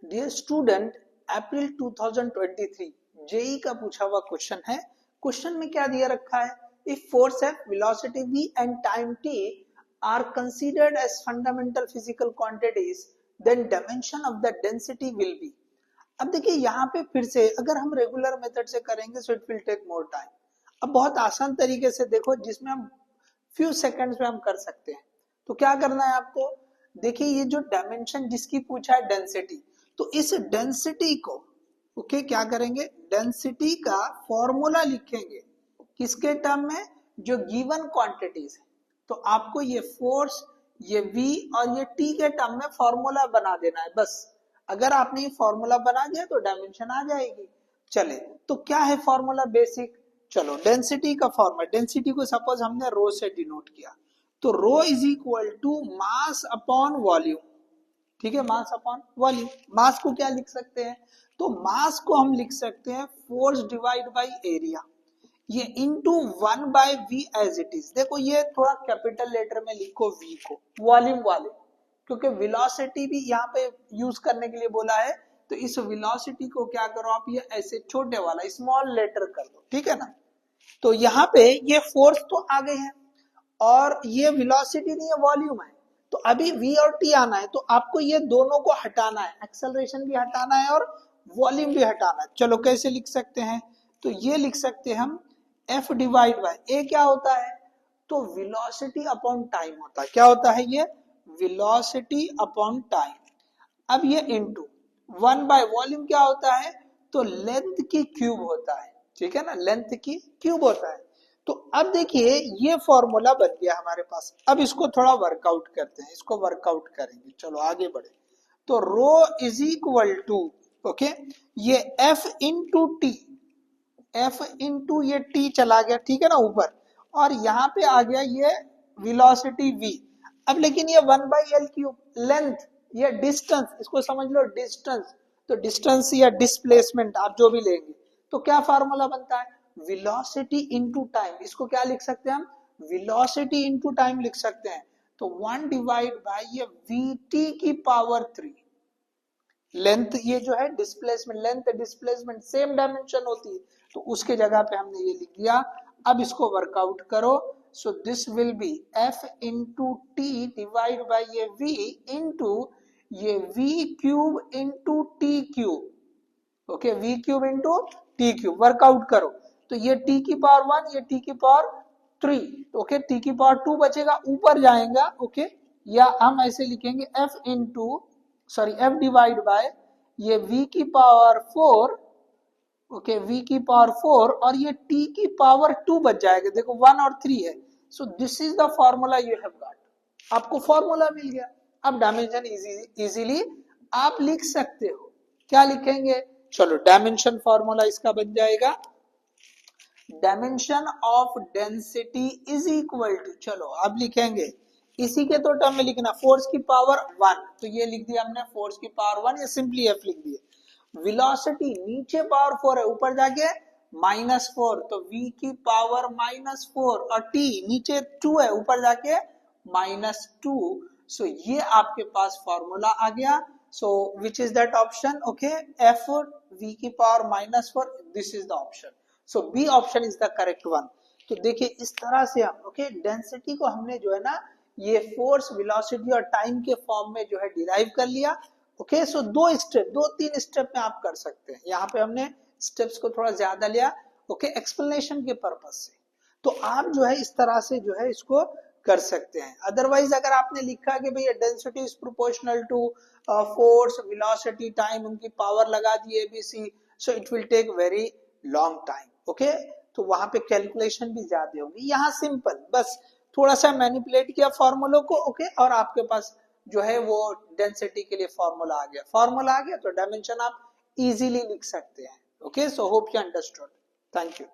Dear student, अप्रैल 2023 JEE का पूछा हुआ क्वेश्चन है। क्वेश्चन में क्या दिया रखा है? If force F, velocity v and time t are considered as fundamental physical quantities, then dimension of the density will be. अब देखिए यहाँ पे फिर से अगर हम रेगुलर मेथड से करेंगे so it will take more time. अब बहुत आसान तरीके से देखो जिसमें हम फ्यू सेकंड्स में हम कर सकते हैं। तो क्या करना है आपको? देखिए ये जो डायमेंशन जिसकी पूछा है डेंसिटी, तो इस डेंसिटी को ओके क्या करेंगे? डेंसिटी का फॉर्मूला लिखेंगे किसके टर्म में? जो गिवन क्वांटिटीज है। तो आपको ये फोर्स, ये v और ये t के टर्म में फॉर्मूला बना देना है बस। अगर आपने ये फॉर्मूला बना दिया तो डायमेंशन आ जाएगी। चले तो क्या है फॉर्मूला बेसिक? चलो डेंसिटी का फॉर्मूला, डेंसिटी को सपोज हमने रो से डिनोट किया, तो rho is equal to mass upon volume. ठीक है, मास अपॉन वॉल्यूम। मास को क्या लिख सकते हैं? तो मास को हम लिख सकते हैं फोर्स डिवाइड बाय एरिया, ये into 1 by v as it is. देखो ये थोड़ा कैपिटल लेटर में लिखो v को, वॉल्यूम वाले, क्योंकि वेलोसिटी भी यहाँ पे यूज करने के लिए बोला है। तो इस वेलोसिटी को क्या करो आप, ये ऐसे छोटे वाला स्मॉल लेटर कर दो, ठीक है ना। तो यहाँ पे ये फोर्स तो आ गए हैं और ये वेलोसिटी नहीं है, वॉल्यूम है। तो अभी v और t आना है, तो आपको ये दोनों को हटाना है, एक्सेलरेशन भी हटाना है और वॉल्यूम भी हटाना है। चलो कैसे लिख सकते हैं? तो ये लिख सकते हैं हम f डिवाइड बाय a। क्या होता है? तो वेलोसिटी अपॉन टाइम होता है। क्या होता है ये? Velocity upon time. अब ये इनटू 1 बाय वॉल्यूम क्या होता है? तो लेंथ की क्यूब होता है, ठीक है ना, लेंथ की क्यूब होता है। तो अब देखिए ये फॉर्मूला बन गया हमारे पास। अब इसको थोड़ा वर्कआउट करते हैं, इसको वर्कआउट करेंगे। चलो आगे बढ़े। तो rho is equal to okay ये f into T, f into ये t चला गया, ठीक है ना ऊपर, और यहाँ पे आ गया ये वेलोसिटी v। अब लेकिन ये 1 बाई एल क्यूब, लेंथ, ये डिस्टेंस, इसको समझ लो डिस्टेंस। तो डिस्टेंस या डिस्प्लेसमेंट आप जो भी लेंगे, तो क्या फार्मूला बनता है? Velocity into time. इसको क्या लिख सकते हैं हम? वेलोसिटी इनटू टाइम लिख सकते हैं। तो 1 डिवाइड बाय ये vt की पावर 3। लेंथ ये जो है displacement, length displacement same dimension होती है, तो उसके जगह पे हमने ये लिख दिया। अब इसको वर्कआउट करो। So this will be f into T divide by ये v इंटू ये v cube into T cube. Okay, v cube into T cube. Workout करो तो ये t की पावर 1, ये t की पावर 3, ओके, t की पावर 2 बचेगा, ऊपर जाएगा। ओके, या हम ऐसे लिखेंगे f into f divide by ये v की पावर 4, ओके, v की पावर 4 और ये t की पावर 2 बच जाएगा। देखो 1 और 3 है। So this is the formula you have got. आपको फॉर्मूला मिल गया। अब डायमेंशन इजीली आप लिख सकते हो। क्या लिखेंगे? चलो डायमेंशन फॉर्मूला इसका बन जाएगा, dimension of density is equal to, चलो अब लिखेंगे इसी के तो टर्म में लिखना, फोर्स की पावर 1, तो ये लिख दिया हमने फोर्स की पावर 1, या सिंपली f लिख दिया। वेलोसिटी नीचे पावर 4 है, ऊपर जाके -4, तो v की पावर -4 और t नीचे 2 है, ऊपर जाके -2। सो ये आपके पास फॉर्मूला आ गया। So which is that option? Okay, f v की power -4, this is the option. So B option is the correct one. तो देखिए इस तरह से हम ओके डेंसिटी को हमने जो है ना ये फोर्स, वेलोसिटी और टाइम के फॉर्म में जो है डिराइव कर लिया। ओके, सो 2-3 स्टेप में आप कर सकते हैं। यहाँ पे हमने स्टेप्स को थोड़ा ज्यादा लिया, ओके, एक्सप्लेनेशन के पर्पज से। तो आप जो है इस तरह से जो है इसको कर सकते हैं। अदरवाइज अगर आपने लिखा कि भैया density is proportional to force, velocity, time, उनकी पावर लगा दी ABC, so it will take very long time. Okay, तो वहां पे कैलकुलेशन भी ज्यादा होगी। यहाँ सिंपल बस थोड़ा सा मैनिपुलेट किया फॉर्मूलों को, ओके, और आपके पास जो है वो डेंसिटी के लिए फॉर्मूला आ गया। फॉर्मूला आ गया तो डायमेंशन आप इजीली लिख सकते हैं। Okay, so hope you understood. Thank you.